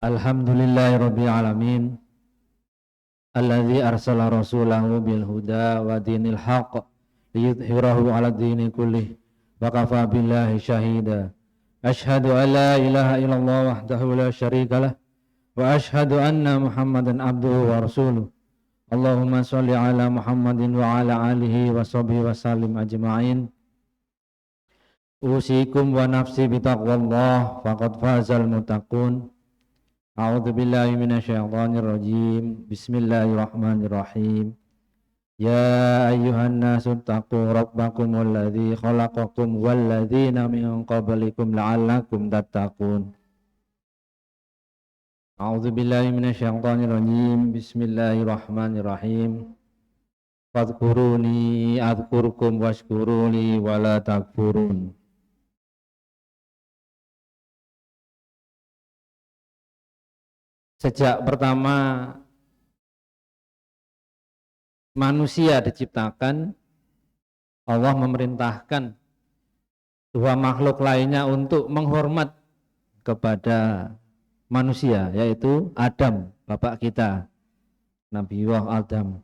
Alhamdulillahirabbil alamin alladzi arsala rasulahu bil huda wa dinil haqq liyudhhirahu 'ala dini kullih wa kafa billahi syahida. Asyhadu an la ilaha illallah wahdahu la syarikalah wa asyhadu anna Muhammadan abduhu wa rasuluh. Allahumma shalli ala Muhammadin wa ala alihi wa sahbihi wa sallim ajma'in. Usikum wa nafsi bitaqwallah faqad fazal muttaqun. A'udzu billahi minasyaitonir rajim. Bismillahirrahmanirrahim. Ya ayyuhan nasu taqu rabbakumul ladzi khalaqakum wal ladzina min qablikum la'allakum tattaqun. A'udzu billahi minasyaitonir rajim. Bismillahirrahmanirrahim. Fadhkuruni adzkurkum washkuruli wala takfurun. Sejak pertama manusia diciptakan, Allah memerintahkan dua makhluk lainnya untuk menghormat kepada manusia, yaitu Adam, bapak kita, Nabi Adam,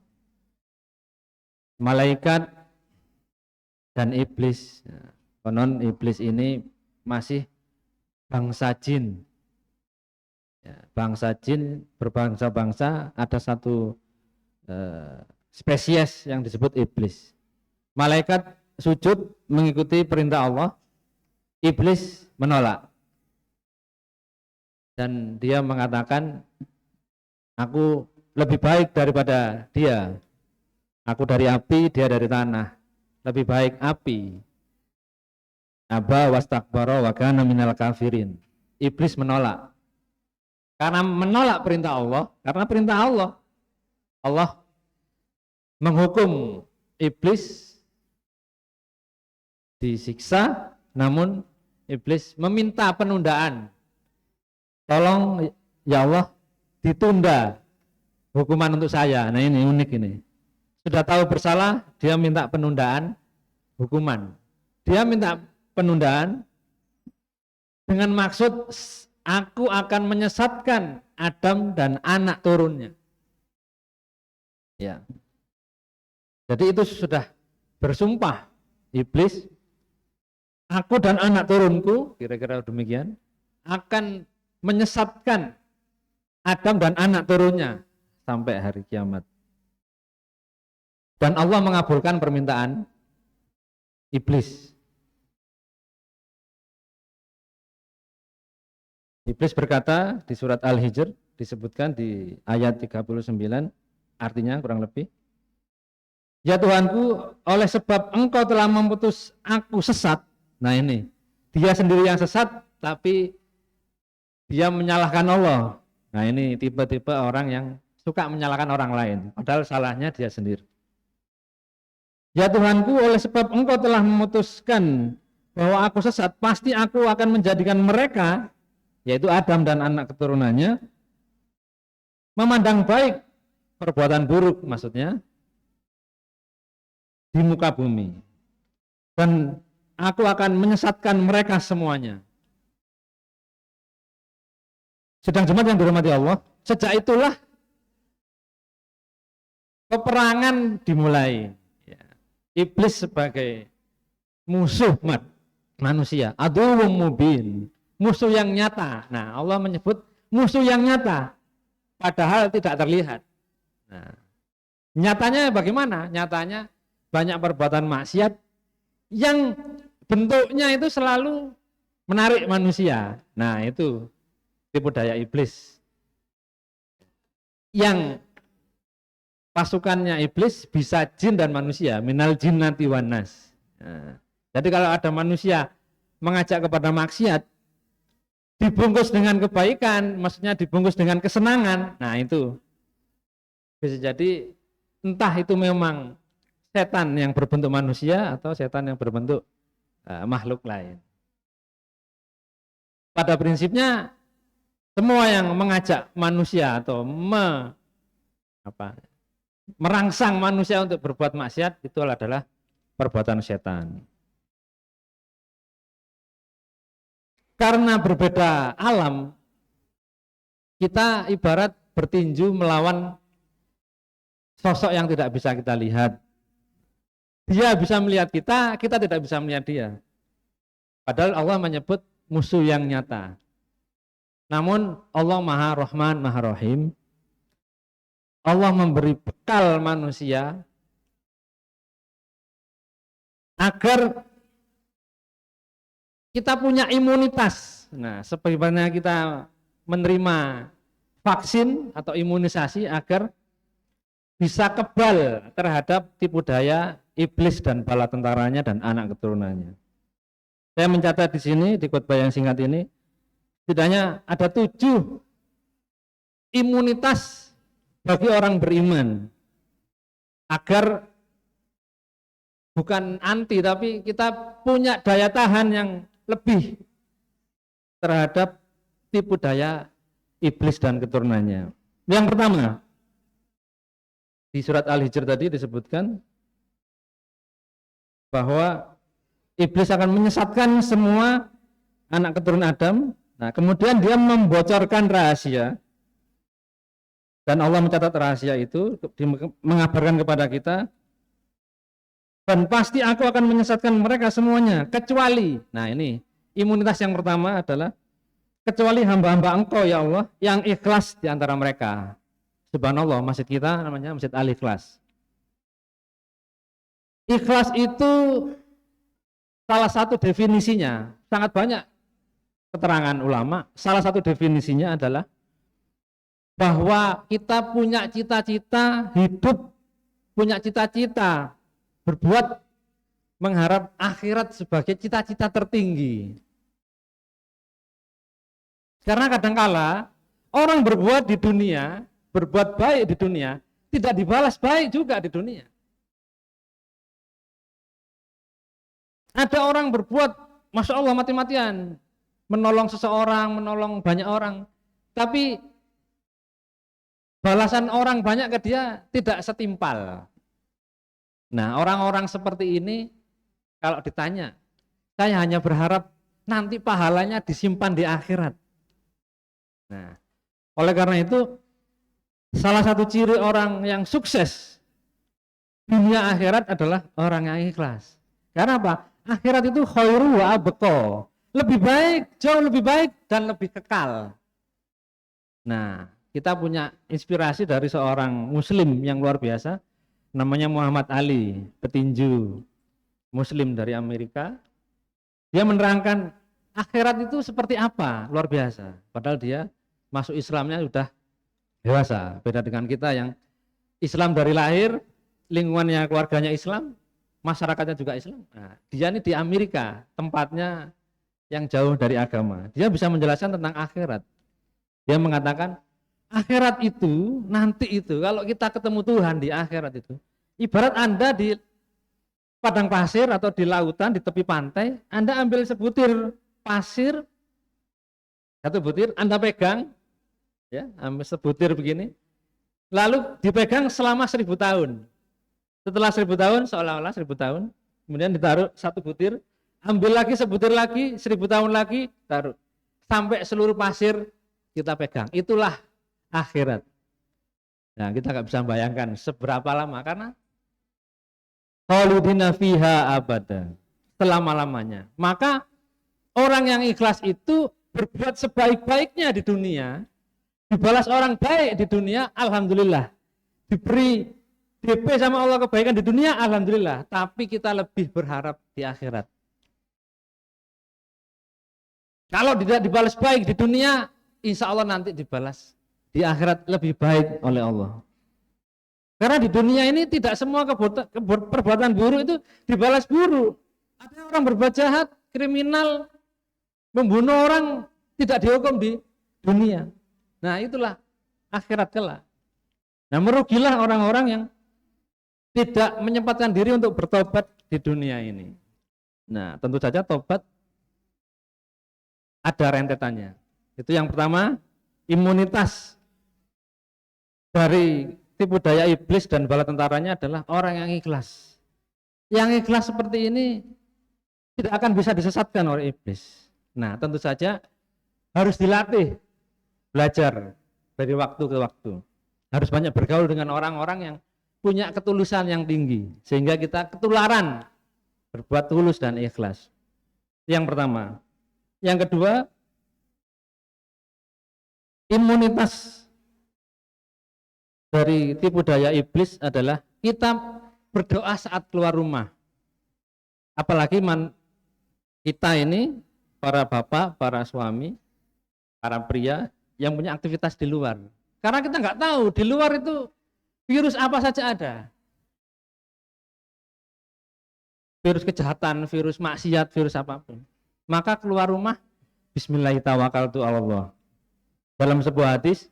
malaikat dan iblis. Konon iblis ini masih bangsa jin. Bangsa jin berbangsa-bangsa, ada satu spesies yang disebut iblis. Malaikat sujud mengikuti perintah Allah, iblis menolak. Dan dia mengatakan, aku lebih baik daripada dia. Aku dari api, dia dari tanah. Lebih baik api. Aba wastakbara wa kana minal kafirin. Iblis menolak. Karena menolak perintah Allah, karena perintah Allah, Allah menghukum iblis disiksa, namun iblis meminta penundaan. Tolong ya Allah, ditunda hukuman untuk saya. Nah ini unik ini. Sudah tahu bersalah, dia minta penundaan hukuman. Dia minta penundaan dengan maksud, aku akan menyesatkan Adam dan anak turunnya. Ya. Jadi itu sudah bersumpah iblis, aku dan anak turunku, kira-kira demikian, akan menyesatkan Adam dan anak turunnya sampai hari kiamat. Dan Allah mengabulkan permintaan iblis. Iblis berkata di surat Al-Hijr, disebutkan di ayat 39, artinya kurang lebih, ya Tuhanku, oleh sebab engkau telah memutus aku sesat. Nah ini, dia sendiri yang sesat, tapi dia menyalahkan Allah. Nah ini tipe-tipe orang yang suka menyalahkan orang lain, padahal salahnya dia sendiri. Ya Tuhanku, oleh sebab engkau telah memutuskan bahwa aku sesat, pasti aku akan menjadikan mereka, yaitu Adam dan anak keturunannya, memandang baik perbuatan buruk, maksudnya di muka bumi, dan aku akan menyesatkan mereka semuanya. Sedang jemaat yang dirahmati Allah, sejak itulah peperangan dimulai. Iblis sebagai musuh manusia, aduwwum mubin, musuh yang nyata. Nah, Allah menyebut musuh yang nyata, padahal tidak terlihat. Nah, nyatanya bagaimana? Nyatanya banyak perbuatan maksiat yang bentuknya itu selalu menarik manusia. Nah, itu tipu daya iblis. Yang pasukannya iblis bisa jin dan manusia, minal jinnati wan nas. Nah, jadi kalau ada manusia mengajak kepada maksiat, dibungkus dengan kebaikan, maksudnya dibungkus dengan kesenangan, nah itu bisa jadi entah itu memang setan yang berbentuk manusia atau setan yang berbentuk makhluk lain. Pada prinsipnya semua yang mengajak manusia atau merangsang manusia untuk berbuat maksiat itu adalah perbuatan setan. Karena berbeda alam, kita ibarat bertinju melawan sosok yang tidak bisa kita lihat. Dia bisa melihat kita, kita tidak bisa melihat dia. Padahal Allah menyebut musuh yang nyata. Namun Allah Maha Rahman, Maha Rahim. Allah memberi bekal manusia agar kita punya imunitas. Nah, sebagaimana kita menerima vaksin atau imunisasi agar bisa kebal terhadap tipu daya iblis dan bala tentaranya dan anak keturunannya. Saya mencatat di sini di khotbah yang singkat ini, setidaknya ada 7 imunitas bagi orang beriman agar bukan anti, tapi kita punya daya tahan yang lebih terhadap tipu daya iblis dan keturunannya. Yang pertama, di surat Al-Hijr tadi disebutkan bahwa iblis akan menyesatkan semua anak keturunan Adam. Nah, kemudian dia membocorkan rahasia. Dan Allah mencatat rahasia itu, mengabarkan kepada kita, dan pasti aku akan menyesatkan mereka semuanya, kecuali, nah ini, imunitas yang pertama adalah, kecuali hamba-hamba Engkau ya Allah, yang ikhlas di antara mereka. Subhanallah, masjid kita namanya Masjid Al-Ikhlas. Ikhlas itu salah satu definisinya, sangat banyak keterangan ulama, salah satu definisinya adalah bahwa kita punya cita-cita hidup, punya cita-cita berbuat, mengharap akhirat sebagai cita-cita tertinggi. Karena kadangkala orang berbuat di dunia, berbuat baik di dunia, tidak dibalas baik juga di dunia. Ada orang berbuat, Masya Allah, mati-matian, menolong seseorang, menolong banyak orang, tapi balasan orang banyak ke dia tidak setimpal. Nah, orang-orang seperti ini kalau ditanya, saya hanya berharap nanti pahalanya disimpan di akhirat. Nah, oleh karena itu, salah satu ciri orang yang sukses dunia akhirat adalah orang yang ikhlas. Karena apa? Akhirat itu khairu wa abqa. Lebih baik, jauh lebih baik dan lebih kekal. Nah, kita punya inspirasi dari seorang muslim yang luar biasa, namanya Muhammad Ali, petinju muslim dari Amerika. Dia menerangkan akhirat itu seperti apa, luar biasa. Padahal dia masuk Islamnya sudah dewasa, beda dengan kita yang Islam dari lahir, lingkungannya keluarganya Islam, masyarakatnya juga Islam. Nah, dia ini di Amerika, tempatnya yang jauh dari agama. Dia bisa menjelaskan tentang akhirat. Dia mengatakan akhirat itu, nanti itu, kalau kita ketemu Tuhan di akhirat itu, ibarat Anda di padang pasir atau di lautan, di tepi pantai, Anda ambil sebutir pasir, satu butir, Anda pegang, ya, ambil sebutir begini, lalu dipegang selama 1000 tahun. Setelah 1000 tahun, seolah-olah 1000 tahun, kemudian ditaruh satu butir, ambil lagi sebutir lagi, 1000 tahun lagi, taruh. Sampai seluruh pasir kita pegang. Itulah akhirat. Nah, kita nggak bisa bayangkan seberapa lama, karena khalidina fiha abada, selama-lamanya. Maka orang yang ikhlas itu berbuat sebaik-baiknya di dunia, dibalas orang baik di dunia, alhamdulillah. Diberi DP sama Allah kebaikan di dunia, alhamdulillah. Tapi kita lebih berharap di akhirat. Kalau tidak dibalas baik di dunia, insya Allah nanti dibalas di akhirat lebih baik oleh Allah. Karena di dunia ini tidak semua perbuatan buruk itu dibalas buruk. Ada orang berbuat jahat, kriminal, membunuh orang, tidak dihukum di dunia. Nah, itulah akhirat kelak. Nah, merugilah orang-orang yang tidak menyempatkan diri untuk bertobat di dunia ini. Nah, tentu saja tobat ada rentetannya. Itu yang pertama, imunitas dari tipu daya iblis dan bala tentaranya adalah orang yang ikhlas. Yang ikhlas seperti ini tidak akan bisa disesatkan oleh iblis. Nah, tentu saja harus dilatih, belajar. dari waktu ke waktu. Harus banyak bergaul dengan orang-orang yang punya ketulusan yang tinggi, sehingga kita ketularan berbuat tulus dan ikhlas. Yang pertama. Yang kedua, imunitas dari tipu daya iblis adalah kita berdoa saat keluar rumah. Apalagi kita ini, para bapak, para suami, para pria yang punya aktivitas di luar. Karena kita nggak tahu di luar itu virus apa saja ada. Virus kejahatan, virus maksiat, virus apapun. Maka keluar rumah, Bismillahirrahmanirrahim. Dalam sebuah hadis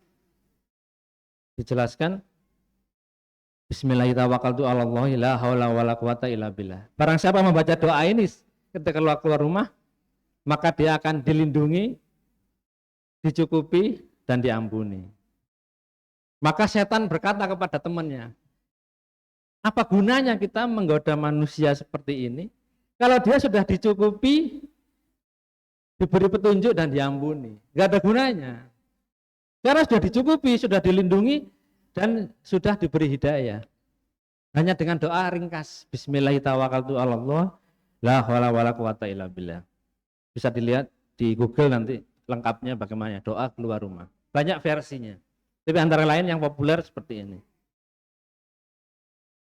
dijelaskan, Bismillahirrahmanirrahim, la haula wala quwata illa billah. Barang siapa membaca doa ini ketika keluar rumah, maka dia akan dilindungi, dicukupi, dan diampuni. Maka setan berkata kepada temannya, apa gunanya kita menggoda manusia seperti ini kalau dia sudah dicukupi, diberi petunjuk dan diampuni? Gak ada gunanya. Karena sudah dicukupi, sudah dilindungi, dan sudah diberi hidayah. Hanya dengan doa ringkas, Bismillahirrahmanirrahim, la haula wala quwata illa billah. Bisa dilihat di Google nanti lengkapnya bagaimana doa keluar rumah. Banyak versinya. Tapi antara lain yang populer seperti ini.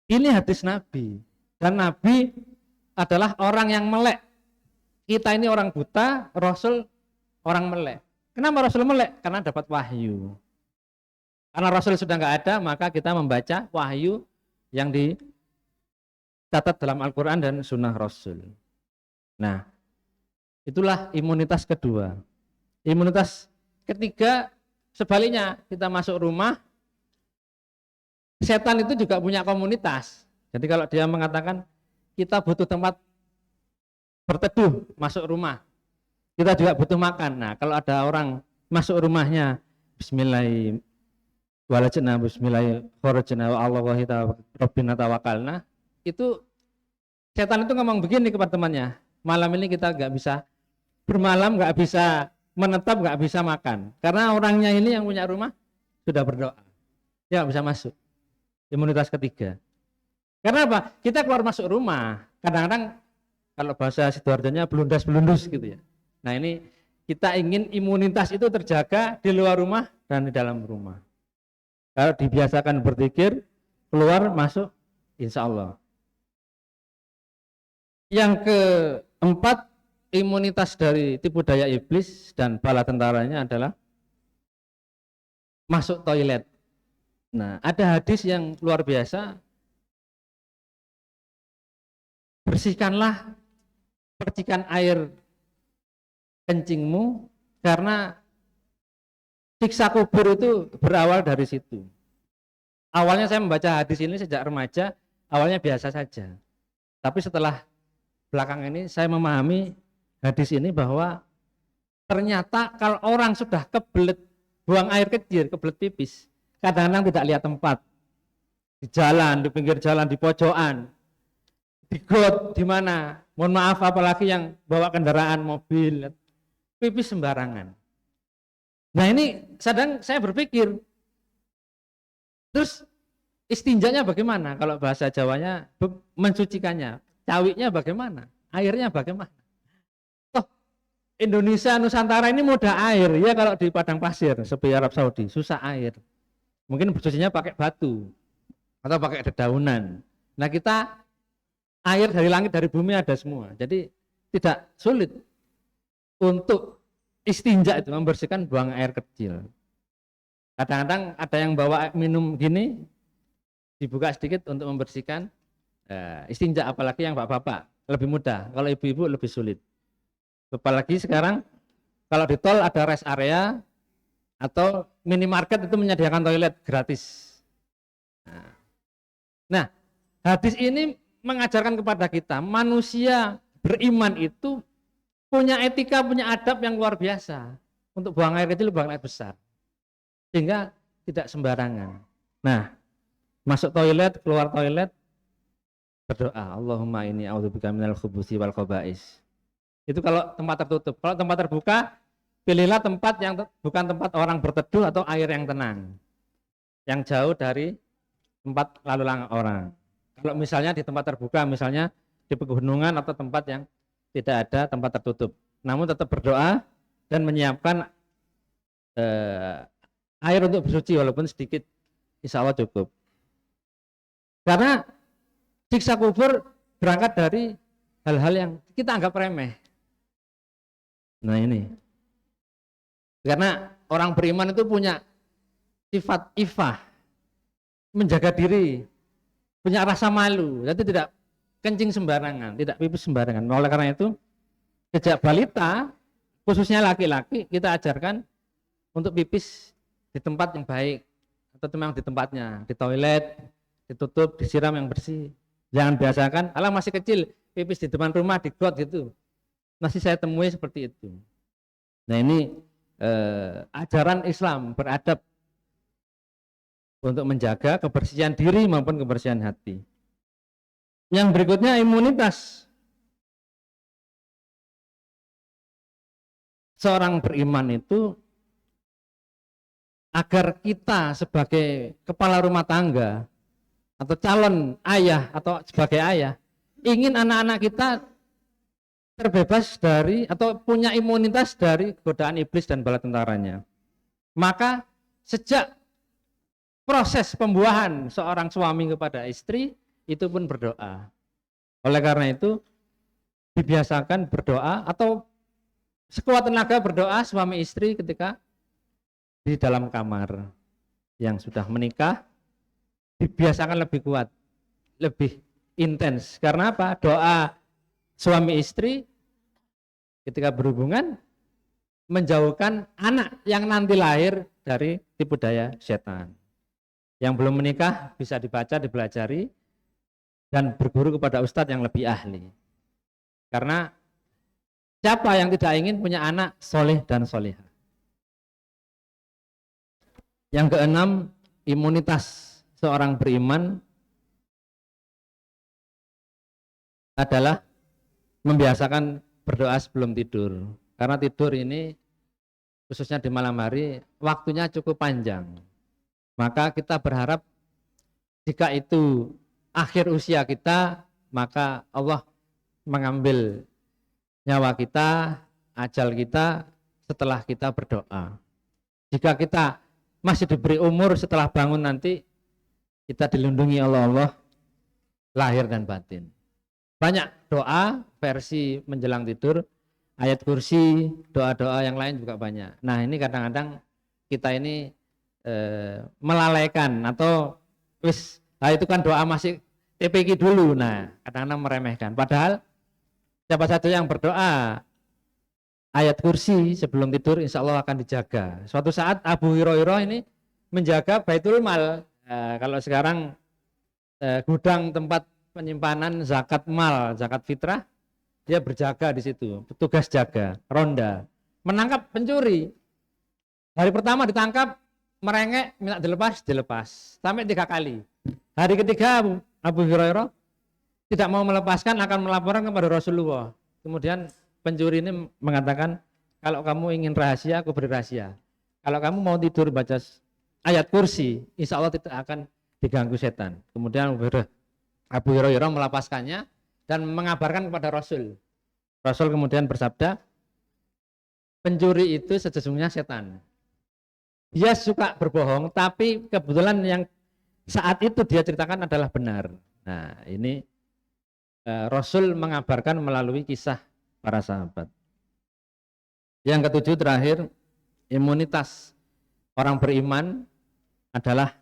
Ini hadis Nabi. Dan Nabi adalah orang yang melek. Kita ini orang buta, Rasul orang melek. Kenapa Rasul melek? Karena dapat wahyu. Karena Rasul sudah nggak ada, maka kita membaca wahyu yang dicatat dalam Al-Quran dan Sunnah Rasul. Nah, itulah imunitas kedua. Imunitas ketiga, sebaliknya, kita masuk rumah, setan itu juga punya komunitas. Jadi kalau dia mengatakan kita butuh tempat berteduh masuk rumah, kita juga butuh makan. Nah, kalau ada orang masuk rumahnya, Bismillahirrahmanirrahim, walajna bismillahirrahmanirrahim, kharajna wa Allahi rabbina tawakkalna, itu setan itu ngomong begini kepada temannya, malam ini kita nggak bisa bermalam, nggak bisa menetap, nggak bisa makan, karena orangnya ini yang punya rumah sudah berdoa, ya nggak bisa masuk. Imunitas ketiga. Karena apa? Kita keluar masuk rumah, kadang-kadang kalau bahasa Sidoarjonya belundas-belundus gitu ya. Nah ini kita ingin imunitas itu terjaga di luar rumah dan di dalam rumah. Kalau dibiasakan berzikir, keluar masuk, insya Allah. Yang keempat, imunitas dari tipu daya iblis dan bala tentaranya adalah masuk toilet. Nah, ada hadis yang luar biasa. Bersihkanlah percikan air kencingmu, karena siksa kubur itu berawal dari situ. Awalnya saya membaca hadis ini sejak remaja, awalnya biasa saja. Tapi setelah belakang ini saya memahami hadis ini bahwa ternyata kalau orang sudah kebelet buang air kecil, kebelet pipis, kadang-kadang tidak lihat tempat. Di jalan, di pinggir jalan, di pojokan, di got, di mana. Mohon maaf, apalagi yang bawa kendaraan mobil, pipis sembarangan. Nah ini sedang saya berpikir, terus istinjanya bagaimana? Kalau bahasa Jawanya mensucikannya, cawiknya bagaimana? Airnya bagaimana? Toh Indonesia Nusantara ini mudah air, ya kalau di padang pasir seperti Arab Saudi susah air. Mungkin bersucinya pakai batu atau pakai dedaunan. Nah kita air dari langit dari bumi ada semua, jadi tidak sulit untuk istinja itu membersihkan buang air kecil. Kadang-kadang ada yang bawa minum gini, dibuka sedikit untuk membersihkan istinja, apalagi yang bapak-bapak lebih mudah, kalau ibu-ibu lebih sulit. Apalagi sekarang kalau di tol ada rest area atau minimarket itu menyediakan toilet gratis. Nah, hadis ini mengajarkan kepada kita, manusia beriman itu punya etika, punya adab yang luar biasa. Untuk buang air kecil, buang air besar. Sehingga tidak sembarangan. Nah, masuk toilet, keluar toilet, berdoa, Allahumma inni a'udzubika minal khubuthi wal khaba'is. Itu kalau tempat tertutup. Kalau tempat terbuka, pilihlah tempat yang bukan tempat orang berteduh atau air yang tenang, yang jauh dari tempat lalu lalang orang. Kalau misalnya di tempat terbuka, misalnya di pegunungan atau tempat yang tidak ada tempat tertutup, namun tetap berdoa dan menyiapkan air untuk bersuci walaupun sedikit, insya Allah cukup. Karena siksa kubur berangkat dari hal-hal yang kita anggap remeh. Nah ini, karena orang beriman itu punya sifat ifah, menjaga diri, punya rasa malu, jadi tidak kencing sembarangan, tidak pipis sembarangan. Oleh karena itu, sejak balita, khususnya laki-laki, kita ajarkan untuk pipis di tempat yang baik, atau memang di tempatnya, di toilet, ditutup, disiram yang bersih. Jangan biasakan, alah masih kecil, pipis di depan rumah, di got gitu. Masih saya temui seperti itu. Nah ini ajaran Islam beradab untuk menjaga kebersihan diri maupun kebersihan hati. Yang berikutnya imunitas. Seorang beriman itu agar kita sebagai kepala rumah tangga atau calon ayah atau sebagai ayah ingin anak-anak kita terbebas dari atau punya imunitas dari godaan iblis dan bala tentaranya. Maka sejak proses pembuahan seorang suami kepada istri itu pun berdoa. Oleh karena itu dibiasakan berdoa atau sekuat tenaga berdoa suami istri ketika di dalam kamar. Yang sudah menikah dibiasakan lebih kuat, lebih intens. Karena apa? Doa suami istri ketika berhubungan menjauhkan anak yang nanti lahir dari tipu daya setan. Yang belum menikah bisa dibaca, dipelajari, dan berguru kepada ustadz yang lebih ahli. Karena siapa yang tidak ingin punya anak soleh dan solehah? Yang keenam, imunitas seorang beriman adalah membiasakan berdoa sebelum tidur. Karena tidur ini khususnya di malam hari waktunya cukup panjang. Maka kita berharap jika itu akhir usia kita, maka Allah mengambil nyawa kita, ajal kita setelah kita berdoa. Jika kita masih diberi umur setelah bangun nanti, kita dilindungi oleh Allah lahir dan batin. Banyak doa versi menjelang tidur, ayat kursi, doa-doa yang lain juga banyak. Nah ini kadang-kadang kita ini melalaikan atau itu kan doa masih TPQ dulu. Nah kadang-kadang meremehkan. Padahal siapa saja yang berdoa ayat kursi sebelum tidur insya Allah akan dijaga. Suatu saat Abu Hurairah ini menjaga Baitul Mal. Kalau sekarang gudang tempat penyimpanan zakat mal, zakat fitrah, dia berjaga di situ, petugas jaga, ronda, menangkap pencuri. Hari pertama ditangkap, merengek, minta dilepas, sampai 3 kali. Hari ketiga Abu Hurairah tidak mau melepaskan, akan melaporkan kepada Rasulullah. Kemudian pencuri ini mengatakan, kalau kamu ingin rahasia, aku beri rahasia. Kalau kamu mau tidur baca ayat kursi, insya Allah tidak akan diganggu setan. Kemudian Abu Hurairah melepaskannya dan mengabarkan kepada Rasul. Rasul kemudian bersabda, pencuri itu sesungguhnya setan. Dia suka berbohong, tapi kebetulan yang saat itu dia ceritakan adalah benar. Nah ini Rasul mengabarkan melalui kisah para sahabat. Yang ketujuh terakhir, imunitas orang beriman adalah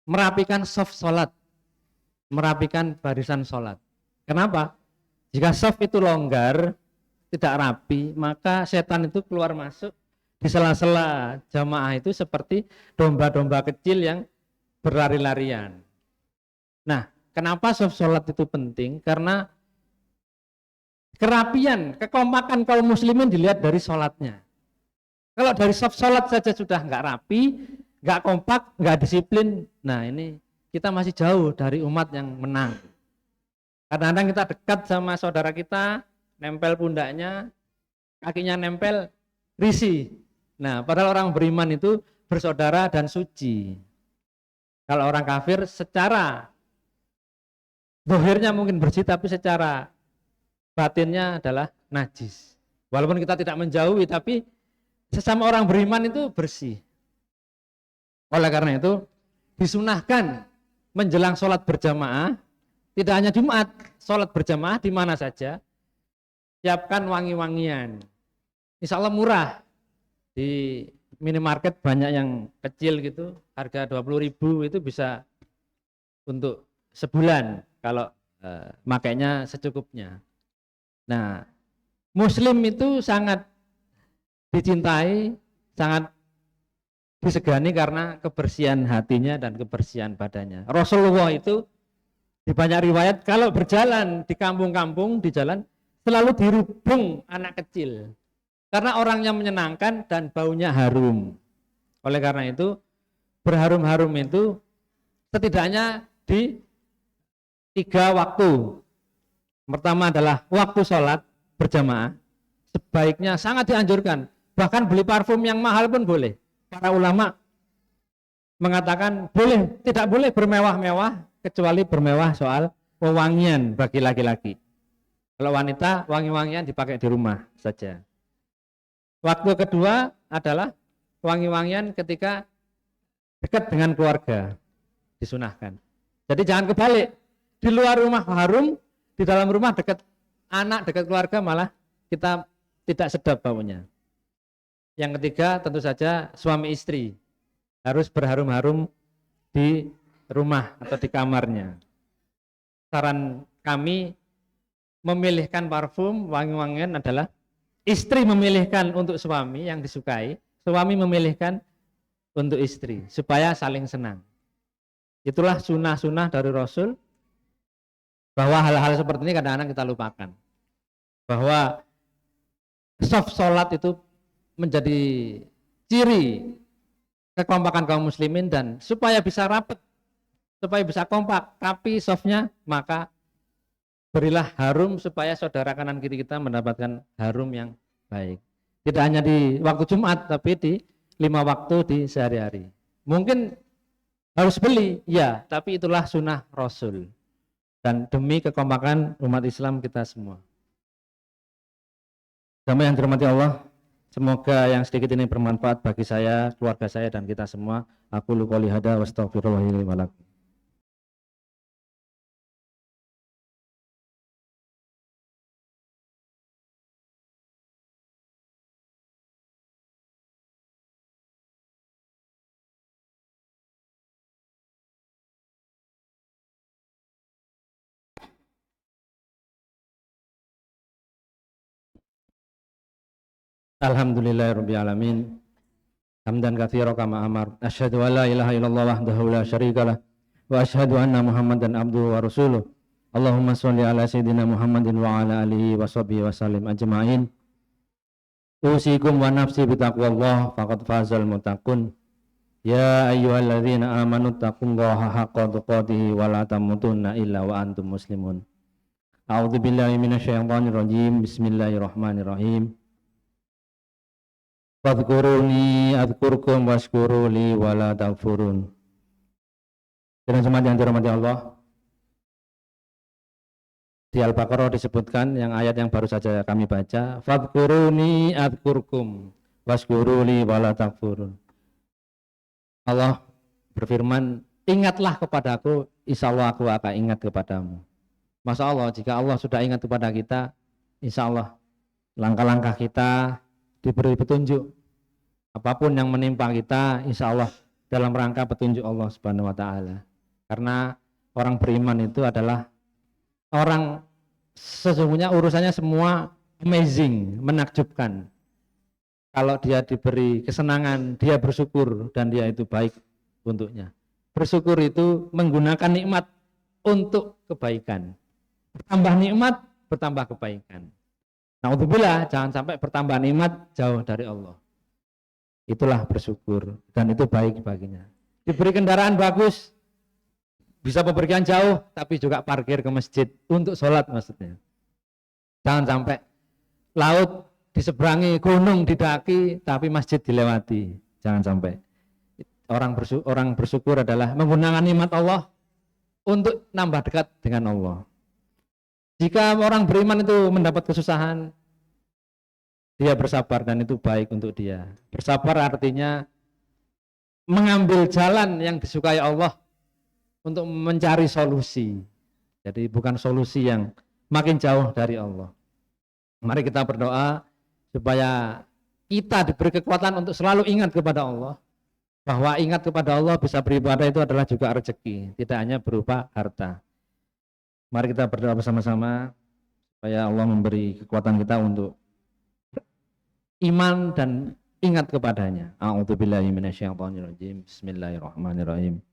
merapikan saf salat, merapikan barisan salat. Kenapa? Jika saf itu longgar, tidak rapi, maka setan itu keluar masuk di sela-sela jamaah itu seperti domba-domba kecil yang berlari-larian. Nah, kenapa saf salat itu penting? Karena kerapian, kekompakan kaum muslimin dilihat dari salatnya. Kalau dari saf salat saja sudah nggak rapi, nggak kompak, nggak disiplin, nah ini kita masih jauh dari umat yang menang. Kadang-kadang kita dekat sama saudara kita, nempel pundaknya, kakinya nempel, risih. Nah, padahal orang beriman itu bersaudara dan suci. Kalau orang kafir secara zahirnya mungkin bersih, tapi secara batinnya adalah najis. Walaupun kita tidak menjauhi, tapi sesama orang beriman itu bersih. Oleh karena itu, disunahkan menjelang sholat berjamaah, tidak hanya Jumat, sholat berjamaah di mana saja, siapkan wangi-wangian. Insya Allah murah. Di minimarket banyak yang kecil gitu, harga 20.000 itu bisa untuk sebulan kalau makainya secukupnya. Nah, Muslim itu sangat dicintai, sangat disegani karena kebersihan hatinya dan kebersihan badannya. Rasulullah itu di banyak riwayat kalau berjalan di kampung-kampung, di jalan selalu dirubung anak kecil. Karena orangnya menyenangkan dan baunya harum. Oleh karena itu, berharum-harum itu setidaknya di 3 waktu. Pertama adalah waktu sholat berjamaah. Sebaiknya sangat dianjurkan. Bahkan beli parfum yang mahal pun boleh. Para ulama mengatakan boleh, tidak boleh bermewah-mewah, kecuali bermewah soal wewangian bagi laki-laki. Kalau wanita, wangi-wangian dipakai di rumah saja. Waktu kedua adalah wangi-wangian ketika dekat dengan keluarga, disunahkan. Jadi jangan kebalik, di luar rumah harum, di dalam rumah dekat anak, dekat keluarga malah kita tidak sedap baunya. Yang ketiga tentu saja suami istri harus berharum-harum di rumah atau di kamarnya. Saran kami memilihkan parfum, wangi-wangian adalah istri memilihkan untuk suami yang disukai, suami memilihkan untuk istri, supaya saling senang. Itulah sunnah-sunnah dari Rasul, bahwa hal-hal seperti ini kadang-kadang kita lupakan. Bahwa soft sholat itu menjadi ciri kekompakan kaum muslimin, dan supaya bisa rapat, supaya bisa kompak, tapi softnya, maka berilah harum supaya saudara kanan kiri kita mendapatkan harum yang baik. Tidak hanya di waktu Jumat, tapi di 5 waktu di sehari-hari. Mungkin harus beli, ya, tapi itulah sunnah Rasul. Dan demi kekompakan umat Islam kita semua. Jamaah yang dirahmati Allah, semoga yang sedikit ini bermanfaat bagi saya, keluarga saya, dan kita semua. Aku qouli hadza wa astaghfirullahi wa lakum. Alhamdulillahirabbil alamin. Hamdan katsiran kama amar. Asyhadu an la ilaha illallah wahdahu la syarikalah wa asyhadu anna Muhammadan abduhu wa rasuluh. Allahumma shalli ala sayyidina Muhammadin wa ala alihi wa sahbihi wa sallim ajma'in. Usikum wa nafsi bitaqwallah faqad fazal muttaqun. Ya ayyuhalladzina amanu taqullaha haqqa tuqatih wa la tamutunna illa wa antum muslimun. A'udzu billahi minasyaitonir rajim. Bismillahirrahmanirrahim. Fadhkuruni adzkurkum washkuruli wala takfurun. Dan jemaat yang dirahmati Allah, di Al-Baqarah disebutkan yang ayat yang baru saja kami baca, fadhkuruni adzkurkum washkuruli wala takfurun. Allah berfirman, ingatlah kepadaku, insya Allah aku akan ingat kepadamu. Masya Allah, jika Allah sudah ingat kepada kita, insya Allah langkah-langkah kita diberi petunjuk. Apapun yang menimpa kita, insya Allah dalam rangka petunjuk Allah Subhanahu wa Ta'ala. Karena orang beriman itu adalah orang sesungguhnya urusannya semua amazing, menakjubkan. Kalau dia diberi kesenangan, dia bersyukur dan dia itu baik untuknya. Bersyukur itu menggunakan nikmat untuk kebaikan. Bertambah nikmat, bertambah kebaikan. Na'udzubillah, jangan sampai bertambah nikmat jauh dari Allah. Itulah bersyukur dan itu baik baginya. Diberi kendaraan bagus, bisa bepergian jauh, tapi juga parkir ke masjid untuk sholat maksudnya. Jangan sampai laut diseberangi, gunung didaki, tapi masjid dilewati. Jangan sampai. Orang bersyukur adalah menggunakan nikmat Allah untuk nambah dekat dengan Allah. Jika orang beriman itu mendapat kesusahan, dia bersabar dan itu baik untuk dia. Bersabar artinya mengambil jalan yang disukai Allah untuk mencari solusi. Jadi bukan solusi yang makin jauh dari Allah. Mari kita berdoa supaya kita diberi kekuatan untuk selalu ingat kepada Allah. Bahwa ingat kepada Allah bisa beribadah itu adalah juga rezeki, tidak hanya berupa harta. Mari kita berdoa bersama-sama supaya Allah memberi kekuatan kita untuk iman dan ingat kepadanya. A'udzubillahi minasyaitonirrajim. Bismillahirrahmanirrahim.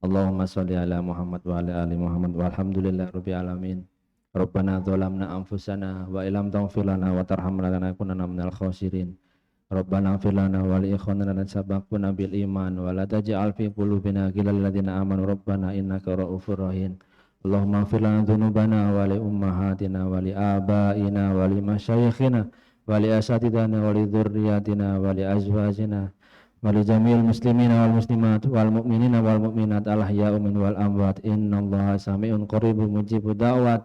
Allahumma sholli ala Muhammad wa ala ali Muhammad walhamdulillahirabbil alamin. Rabbana dzalamna anfusana wa illam taghfir lana wa tarhamna lanakunanna minal khasirin. Rabbana ighfir lana wa li ikhwanina alladzina sabaquna bil iman wa la taj'al fi qulubina ghillan lil ladzina amanu rabbana innaka ra'ufur rahim. Allahumma ighfir lana dzunubana wa li ummahatina wa li abaina wa li masyayikhina wa li asatidana wa li dzurriyyatina wa li azwajina wa li jami'il muslimina wal muslimat wal mu'minina wal mu'minat al ahya'i minhum wal amwat innallaha sami'un qaribun mujibud da'wat.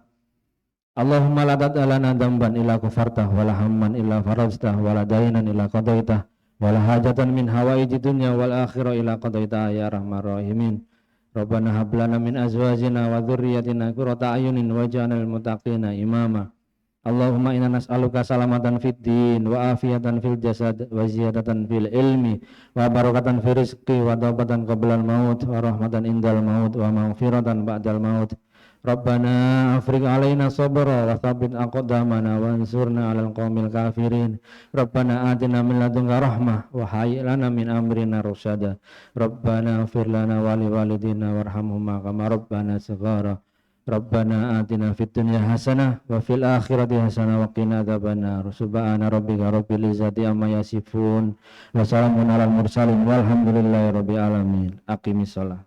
Allahumma la tad'alana dzamban illa ghafartah wa la hamman illa farajtah wa la dainan illa qadaitah wa la hajatan min hawaiji dunya wal akhirah illa qadaitah ya arhamar rahimin. Rabbana hab lana min azwajina wa dzurriyyatina qurrata a'yunin waj'alna lil muttaqina imama. Allahumma inna nas'aluka salamatan fid din wa afiyatan fil jasad wa ziyadatan fil ilmi wa barakatan fil rizqi wa taubatan qabla al maut wa rahmatan indal maut wa maghfiratan ba'dal maut. Rabbana afriq alaina sabra wa tsabbit aqdamana wa ansurna 'alal qaumil kafirin. Rabbana atina min ladunka rahmah wa hayyi lana min amrina rasyada. Rabbana ighfir lana wa li walidina warhamhuma kama rabbana shighara. Rabbana atina fid dunya hasanah wa fil akhirati hasanah wa qina adzabannar. Subhana rabbika rabbil izzati amma yasifun wa salamun alal mursalin walhamdulillahi rabbil alamin. Aqimissalah.